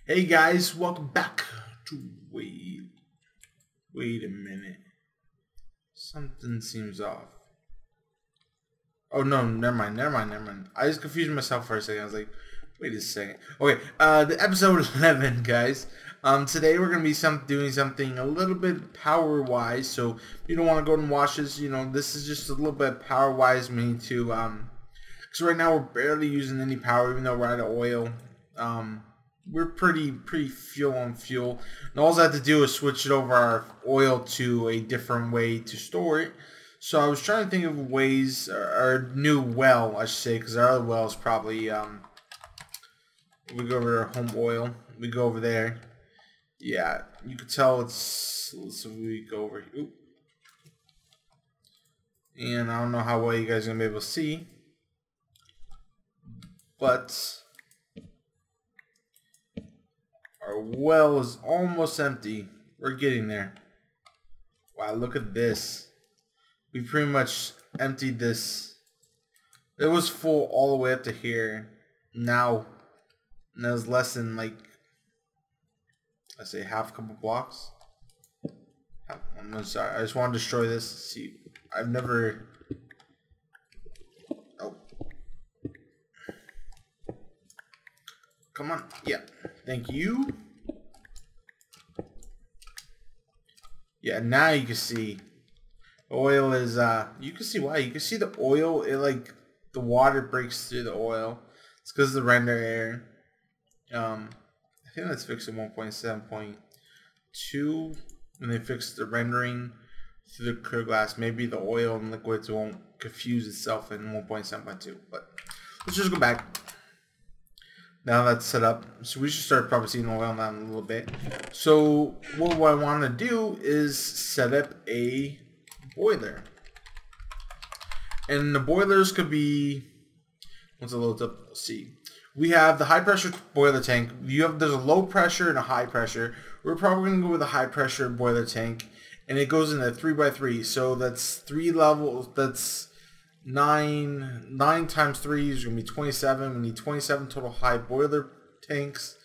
Hey guys, welcome back to Wait a minute. Something seems off. Oh no, never mind. I just confused myself for a second. I was like, wait a second. Okay, the episode 11, guys. Today we're gonna be doing something a little bit power wise. So if you don't want to go and watch this, this is just a little bit power wise. We need to because right now we're barely using any power, even though we're out of oil. We're pretty fuel on fuel. And all I have to do is switch it over our oil to a different way to store it. So I was trying to think of ways, our new well, I should say, because our other well is probably, we go over to our home oil. We go over there. Yeah, you can tell it's, so we go over here. Oop. And I don't know how well you guys are going to be able to see. But our well is almost empty. We're getting there. Wow, look at this. We pretty much emptied this. It was full all the way up to here. Now there's less than, like, let's say half a couple blocks. I'm sorry. I just want to destroy this. See, I've never. Oh. Come on. Yeah. Thank you. Yeah, now you can see oil is you can see why. You can see the oil, like the water breaks through the oil. It's because of the render error. I think that's fixed in 1.7.2 when they fixed the rendering through the clear glass. Maybe the oil and liquids won't confuse itself in 1.7.2, but let's just go back. Now that's set up, so we should start probably seeing oil now in a little bit. So what I want to do is set up a boiler, and the boilers could be, once it loads up, we'll see. We have the high pressure boiler tank. There's a low pressure and a high pressure. We're probably gonna go with a high pressure boiler tank, and it goes in a 3x3. So that's 3 levels. That's 9 times 3 is going to be 27. We need 27 total high boiler tanks.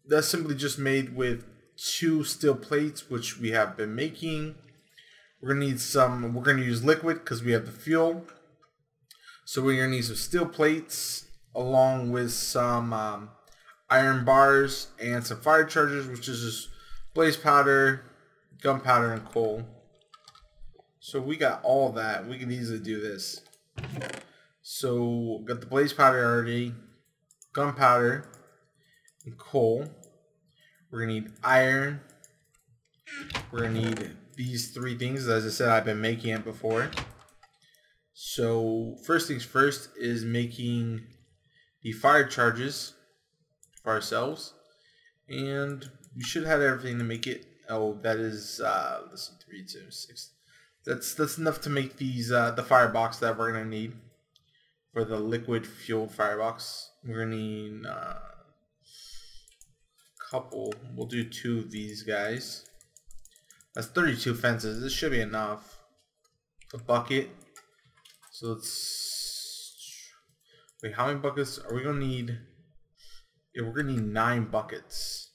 That's simply just made with 2 steel plates, which we have been making. We're going to need some, we're going to use liquid because we have the fuel. So we're going to need some steel plates along with some iron bars and some fire chargers, which is just blaze powder, gunpowder, and coal. So we got all that. We can easily do this. So got the blaze powder already, gunpowder, and coal. We're gonna need iron. We're gonna need these 3 things. As I said, I've been making it before. So first things first is making the fire charges for ourselves, and we should have everything to make it. Oh, that is let's see, 3, 2, 6. That's enough to make these the firebox that we're gonna need for the liquid fueled firebox. We're gonna need a couple. We'll do 2 of these guys. That's 32 fences. This should be enough. A bucket. So let's wait. How many buckets are we gonna need? Yeah, we're gonna need 9 buckets.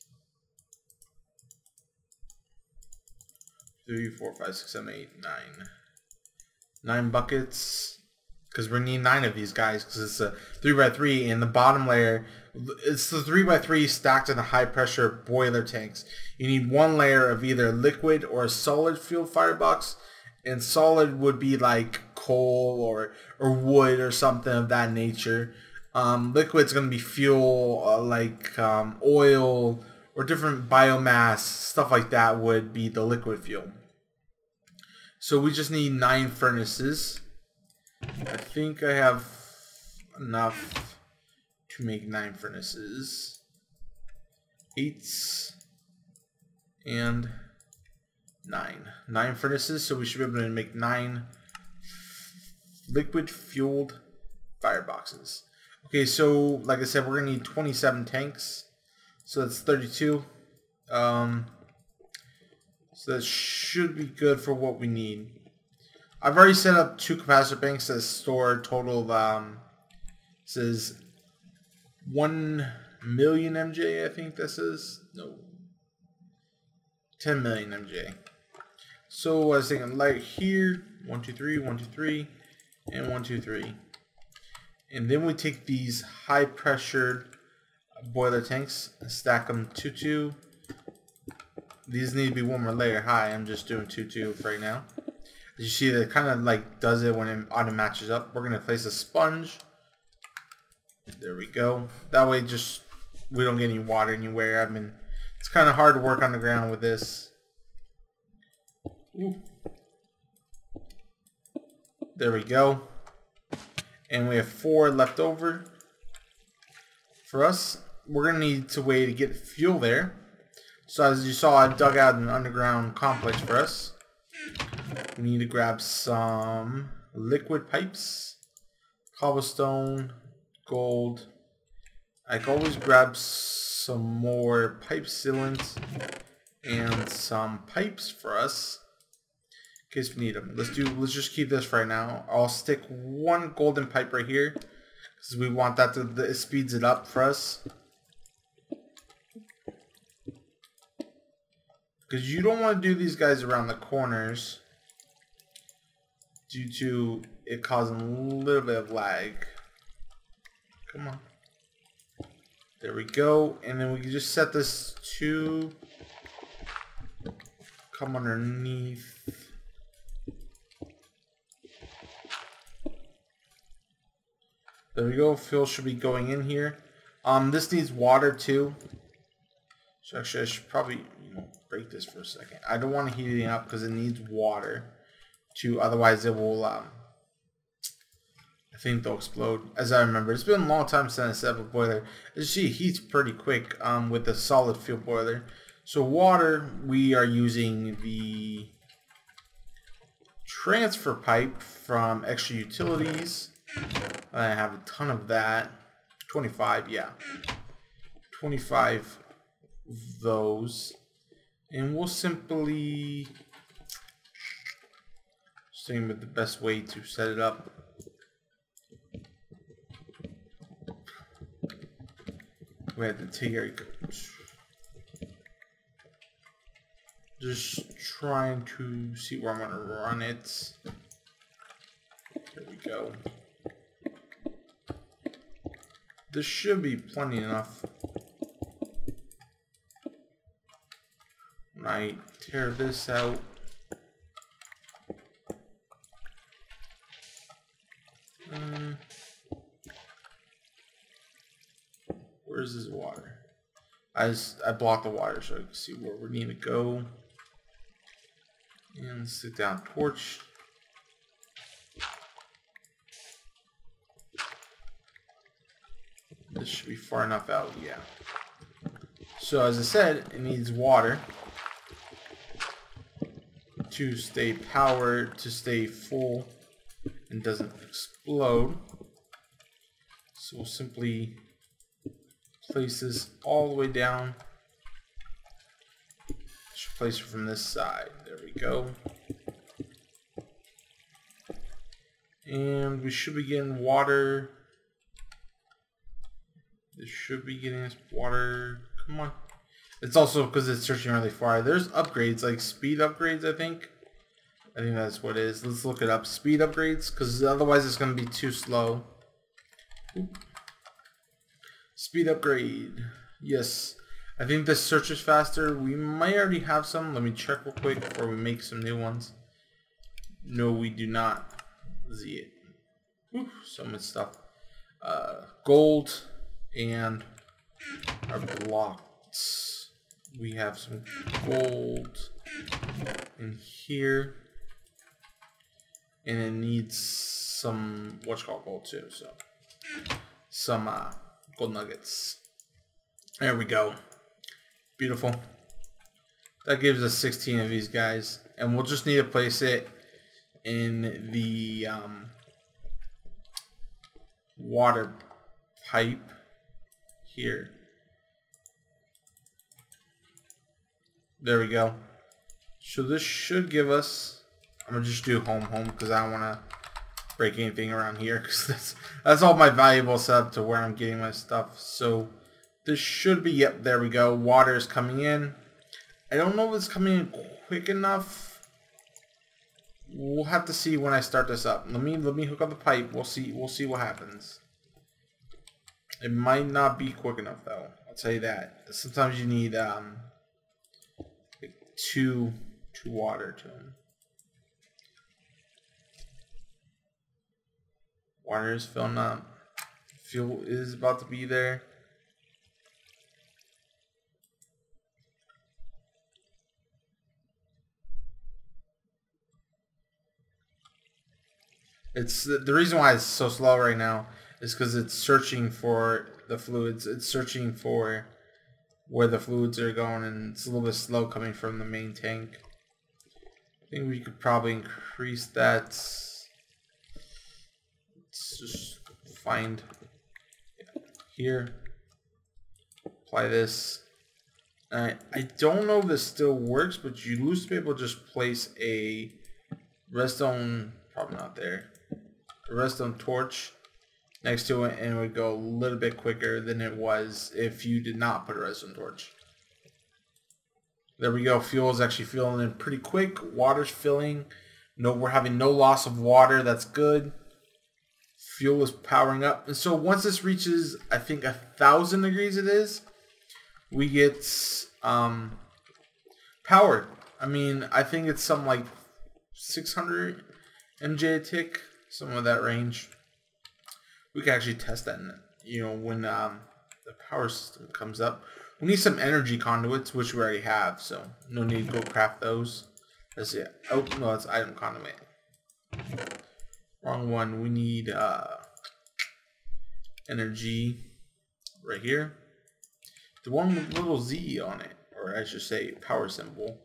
3, 4, 5, 6, 7, 8, 9. 9 buckets. Because we're gonna need 9 of these guys. Because it's a 3x3, and the bottom layer, it's the 3x3 stacked in the high pressure boiler tanks. You need 1 layer of either liquid or a solid fuel firebox. And solid would be like coal or wood or something of that nature. Liquid's gonna be fuel like oil or different biomass, stuff like that would be the liquid fuel. So we just need 9 furnaces. I think I have enough to make 9 furnaces. 8 and 9. 9 furnaces, so we should be able to make 9 liquid fueled fireboxes. Okay, so like I said, we're gonna need 27 tanks. So that's 32. So that should be good for what we need. I've already set up 2 capacitor banks that store a total of says 1 million MJ, I think this is. No. 10 million MJ. So I was thinking like here, 1, 2, 3, 1, 2, 3, and 1, 2, 3. And then we take these high pressured boiler tanks and stack them 2, 2. These need to be one more layer high. I'm just doing 2, 2 for right now. As you see, that kind of like does it when it auto matches up. We're gonna place a sponge. There we go. That way, just we don't get any water anywhere. I mean, it's kind of hard to work on the ground with this. Ooh. There we go. And we have 4 left over. For us, we're gonna need a way to get fuel there. So as you saw, I dug out an underground complex for us. We need to grab some liquid pipes, cobblestone, gold. I can always grab some more pipe sealants and some pipes for us in case we need them. Let's just keep this for right now. I'll stick 1 golden pipe right here because we want that to it speeds it up for us. Because you don't want to do these guys around the corners due to it causing a little bit of lag. Come on. There we go. And then we can just set this to come underneath. There we go. Fuel should be going in here. This needs water too. So actually I should probably break this for a second. I don't want to heat it up because it needs water to, otherwise it will I think they'll explode. As I remember, it's been a long time since I set up a boiler. As you see, it heats pretty quick with the solid fuel boiler. So water, we are using the transfer pipe from Extra Utilities. I have a ton of that. 25, yeah. 25 of those. And we'll simply think about the best way to set it up. We have to take our just trying to see where I'm going to run it. There we go. This should be plenty enough. When I tear this out, where's this water? I blocked the water so I can see where we need to go. And stick down torch. This should be far enough out, yeah. So as I said, it needs water to stay powered, to stay full and doesn't explode. So we'll simply place this all the way down. Should place it from this side. There we go. And we should be getting water. This should be getting us water. Come on. It's also because it's searching really far. There's upgrades, like speed upgrades, I think. I think that's what it is. Let's look it up. Speed upgrades, because otherwise it's going to be too slow. Oop. Speed upgrade. Yes. I think this searches faster. We might already have some. Let me check real quick before we make some new ones. No, we do not. See it. Whew, so much stuff. Gold and our blocks. We have some gold in here. And it needs some, what's called gold too. So some gold nuggets. There we go. Beautiful. That gives us 16 of these guys. And we'll just need to place it in the water pipe here. There we go. So this should give us, I'm gonna just do home because I don't want to break anything around here because that's all my valuable setup to where I'm getting my stuff. So This should be, yep, there we go. Water is coming in. I don't know if it's coming in quick enough. We'll have to see when I start this up. Let me hook up the pipe. We'll see what happens. It might not be quick enough though. I'll tell you that. Sometimes you need like two water to them. Water is filling up. Fuel is about to be there. It's the reason why it's so slow right now is because it's searching for the fluids. It's searching for where the fluids are going, and it's a little bit slow coming from the main tank. I think we could probably increase that. Let's just find here. Apply this. Alright, I don't know if this still works, but you used to be able to just place a redstone, probably not there, a redstone torch next to it, and it would go a little bit quicker than it was if you did not put a redstone torch. There we go. Fuel is actually filling in pretty quick. Water's filling. No, we're having no loss of water. That's good. Fuel is powering up. And so once this reaches, I think 1,000 degrees it is, we get power. I mean, I think it's something like 600 MJ a tick, some of that range. We can actually test that, when the power system comes up. We need some energy conduits, which we already have, so no need to go craft those. That's it. Oh no, it's item conduit. Wrong one. We need energy right here. The one with little Z on it, or I should say power symbol.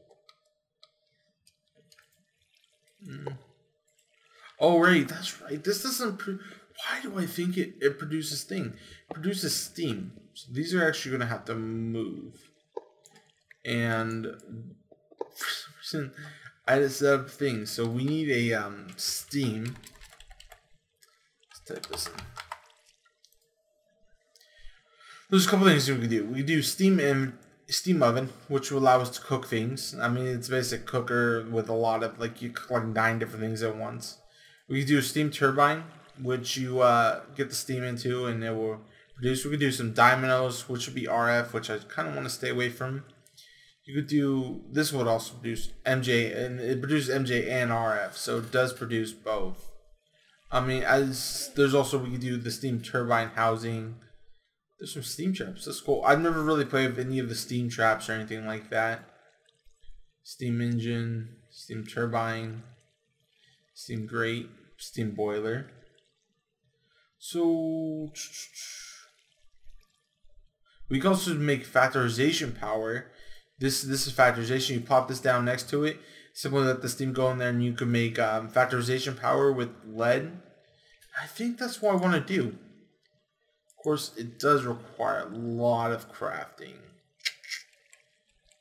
Oh right, that's right. This doesn't. Why do I think it produces thing? It produces steam. So these are actually going to have to move. And for some reason, I just set up things. So we need a steam. Let's type this in. There's a couple things we can do. We can do steam oven, which will allow us to cook things. I mean, it's a basic cooker with a lot of, like, you cook like 9 different things at once. We can do a steam turbine, which you get the steam into, and it will produce. We could do some dominoes, which would be RF, which I kind of want to stay away from. You could do, this would also produce MJ, and it produces MJ and RF, so it does produce both. I mean, there's also, we could do the steam turbine housing. There's some steam traps. That's cool. I've never really played with any of the steam traps or anything like that. Steam engine, steam turbine, steam grate, steam boiler. So we can also make factorization power. This is factorization. You pop this down next to it. Simply let the steam go in there, and you can make factorization power with lead. I think that's what I want to do. Of course, it does require a lot of crafting,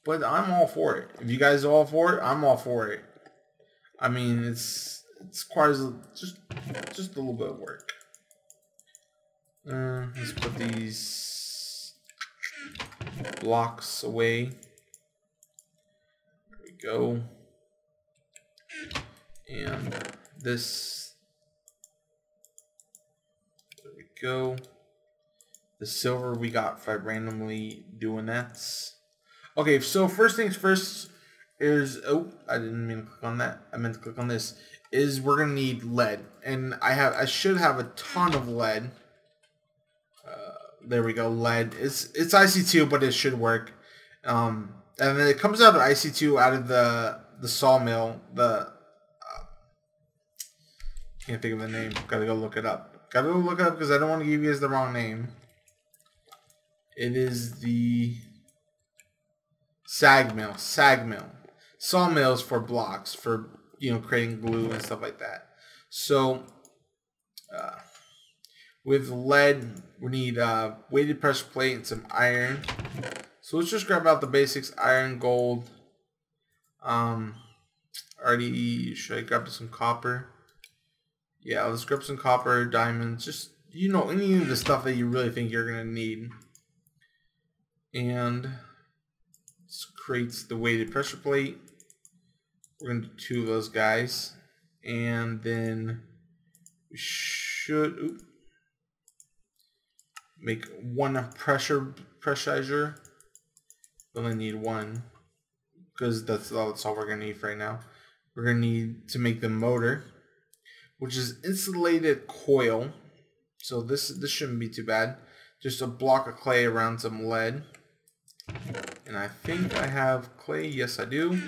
but I'm all for it. If you guys are all for it, I'm all for it. I mean, it requires just a little bit of work. Let's put these blocks away. There we go. And this. There we go. The silver we got by randomly doing that. Okay, so first things first is, oh, I didn't mean to click on that. I meant to click on this. Is we're gonna need lead, and I should have a ton of lead. There we go, lead. It's IC2, but it should work. And then it comes out of IC2 out of the sawmill. Can't think of the name. Gotta go look it up. Gotta go look it up because I don't want to give you guys the wrong name. It is the sag mill. Sawmills for blocks, for creating glue and stuff like that. So with lead, we need weighted pressure plate and some iron. So let's just grab out the basics: iron, gold. Should I grab some copper? Yeah, let's grab some copper, diamonds, just any of the stuff that you really think you're gonna need. And this creates the weighted pressure plate. We're going to do 2 of those guys. And then we should make 1 pressurizer. We only need 1 because that's all we're going to need for right now. We're going to need to make the motor, which is insulated coil. So this shouldn't be too bad. Just a block of clay around some lead. And I think I have clay. Yes, I do.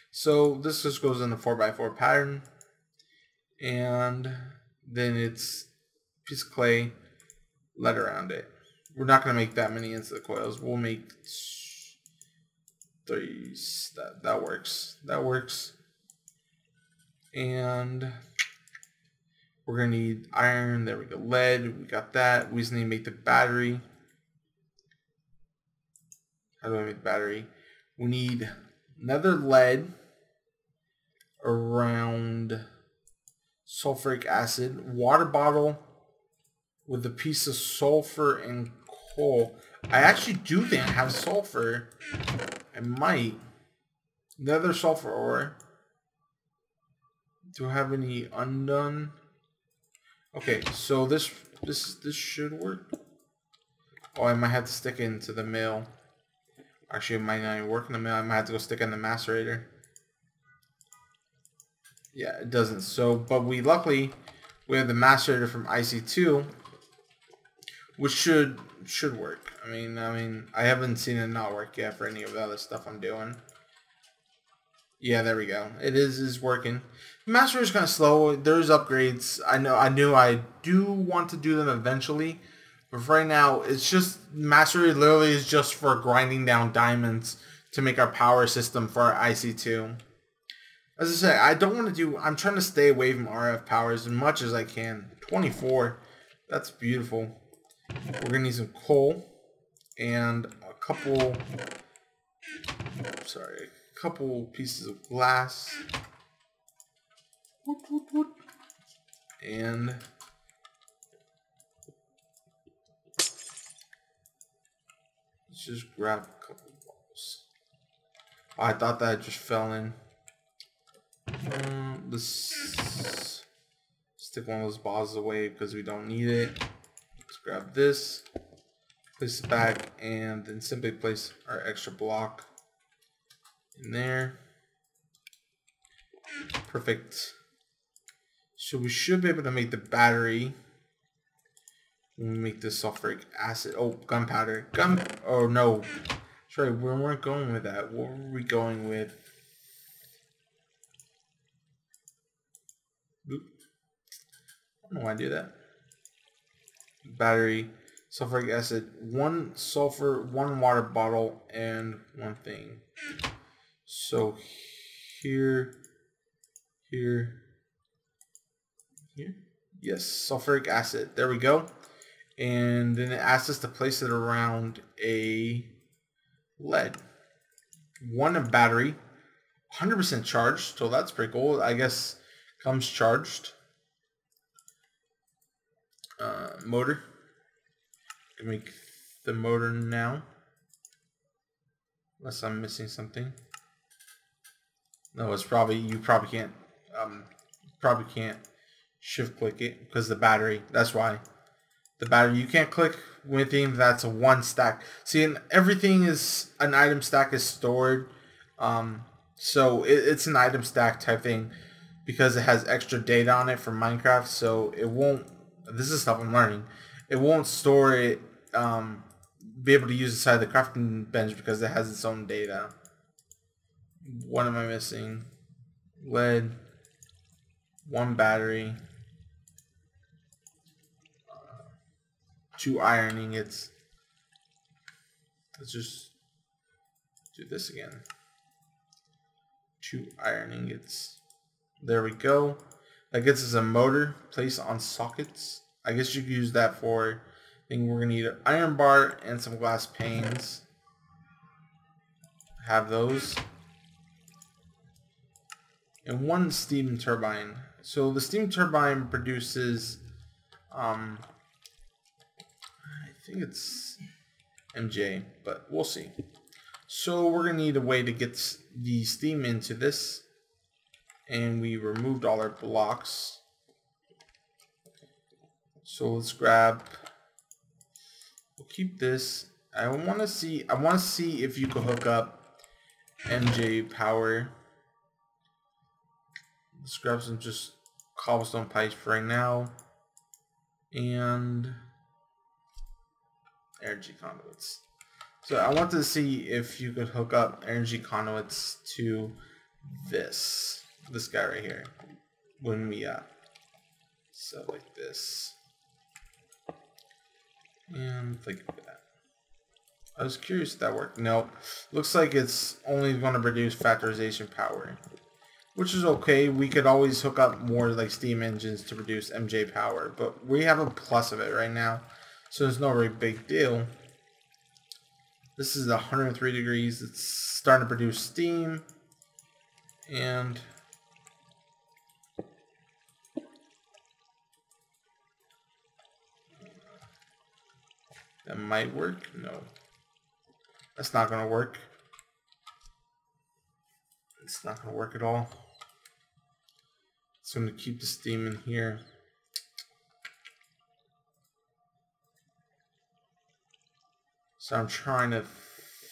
So this just goes in a 4x4 pattern. And then it's a piece of clay, lead around it. We're not going to make that many insulated coils. We'll make 3. That works. That works. And we're going to need iron. There we go. Lead. We got that. We just need to make the battery. How do I make the battery? We need another lead around sulfuric acid. Water bottle with a piece of sulfur and coal. I actually do think I have sulfur. I might. Another sulfur ore. Do I have any undone? Okay, so this should work. Oh, I might have to stick it into the mill. Actually, it might not even work in the mill. I might have to go stick it in the macerator. Yeah, it doesn't. So, but luckily we have the macerator from IC2, which should work. I mean, I haven't seen it not work yet for any of the other stuff I'm doing. Yeah, there we go. It is working. The macerator is kind of slow. There's upgrades. I knew I do want to do them eventually. But for right now, it's just, macerator literally is just for grinding down diamonds to make our power system for our IC2. As I said, I'm trying to stay away from RF power as much as I can. 24, that's beautiful. We're going to need some coal and a couple pieces of glass. And let's just grab a couple balls. Oh, I thought that just fell in. Let's stick one of those balls away because we don't need it. Let's grab this, place it back, and then simply place our extra block in there. Perfect. So we should be able to make the battery when we make this sulfuric acid. Oh, gunpowder. Oh no. Sorry, we weren't going with that. What were we going with? Oop. I don't know why I do that. Battery, sulfuric acid, 1 sulfur, 1 water bottle, and 1 thing. So here. Yes, sulfuric acid. There we go. And then it asks us to place it around a lead. 1 battery, 100% charged, so that's pretty cool. I guess comes charged. Motor. Can make the motor now. Unless I'm missing something. No, it's probably you probably can't shift click it because the battery. That's why the battery you can't click with anything that's a 1 stack. See, and everything is an item stack is stored. So it's an item stack type thing because it has extra data on it for Minecraft. So it won't. This is stuff I'm learning. It won't store it. Be able to use inside the crafting bench because it has its own data. What am I missing? Lead. 1 battery. 2 iron ingots. Let's just do this again. 2 iron ingots. There we go. That gets us a motor placed on sockets. I guess you could use that for. I think we're gonna need an iron bar and some glass panes. Have those. And 1 steam turbine. So the steam turbine produces I think it's MJ, but we'll see. So we're gonna need a way to get the steam into this, and we removed all our blocks. So let's grab. We'll keep this. I want to see if you could hook up MJ power. Let's grab some just cobblestone pipes for right now, and energy conduits. So I want to see if you could hook up energy conduits to this guy right here. When we so like this, and like that. I was curious if that worked. Nope. Looks like it's only going to produce factorization power, which is okay. We could always hook up more like steam engines to produce MJ power, but we have a plus of it right now, so it's no very big deal. This is 103 degrees. It's starting to produce steam, and that might work. No, that's not going to work. It's not going to work at all. So I'm going to keep the steam in here. So I'm trying to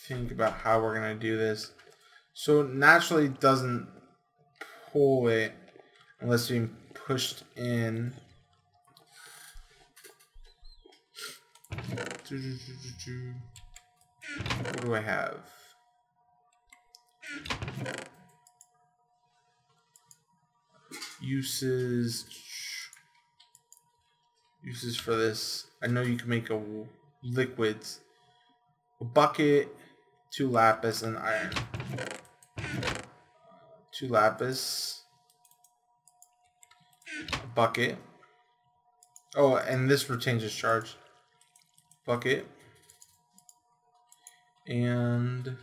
think about how we're going to do this. So naturally it doesn't pull it unless being pushed in. What do I have? Uses for this. I know you can make a liquids, a bucket, 2 lapis, and iron. 2 lapis, a bucket. Oh, and this retains its charge. Bucket, and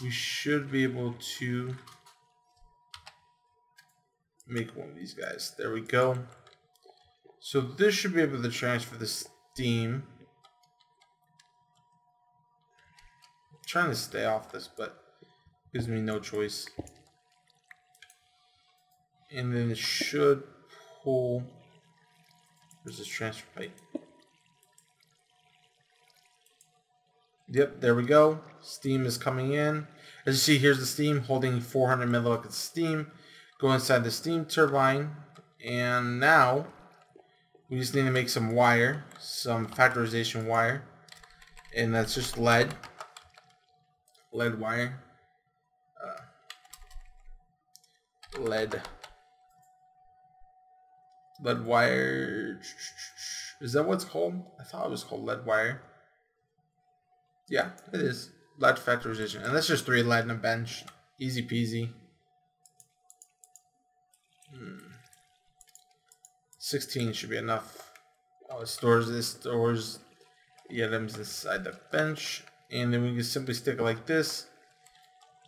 we should be able to make one of these guys. There we go. So this should be able to transfer the steam. I'm trying to stay off this, but it gives me no choice. And then it should pull. Where's this transfer pipe? Yep, there we go. Steam is coming in. As you see, here's the steam holding 400 millivolts of steam. Go inside the steam turbine, and now we just need to make some wire, some factorization wire, and that's just lead wire, lead wire. Is that what it's called? I thought it was called lead wire. Yeah, it is. Lead factorization, and that's just 3 lead and a bench. Easy peasy. 16 should be enough. Oh, it stores the items inside the bench, and then we can simply stick it like this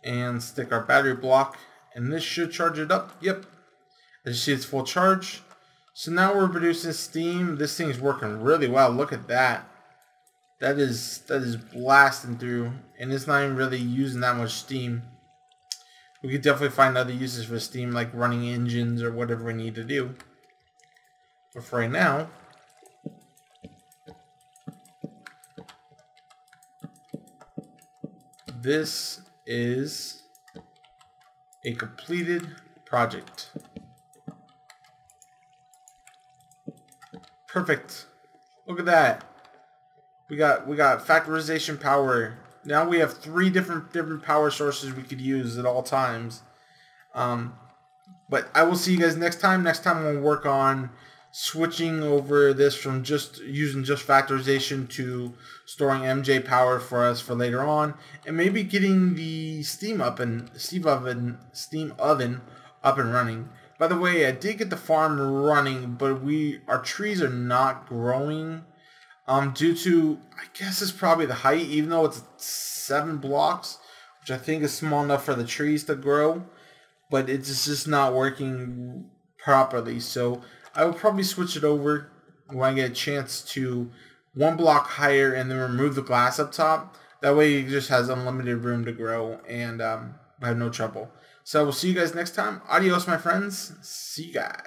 and stick our battery block, and this should charge it up. Yep, as you see, it's full charge. So now we're producing steam. This thing's working really well. Look at that. That is blasting through, and it's not even really using that much steam. We could definitely find other uses for steam, like running engines or whatever we need to do. But for right now, this is a completed project. Perfect. Look at that. We got factorization power. Now we have 3 different power sources we could use at all times. But I will see you guys next time. Next time we'll work on switching over this from just using just factorization to storing MJ power for us for later on, and maybe getting the steam oven up and running. By the way, I did get the farm running, but our trees are not growing. Due to, I guess it's probably the height, even though it's 7 blocks, which I think is small enough for the trees to grow, but it's just not working properly. So I will probably switch it over when I get a chance to one block higher and then remove the glass up top. That way it just has unlimited room to grow and have no trouble. So we'll see you guys next time. Adios, my friends. See you guys.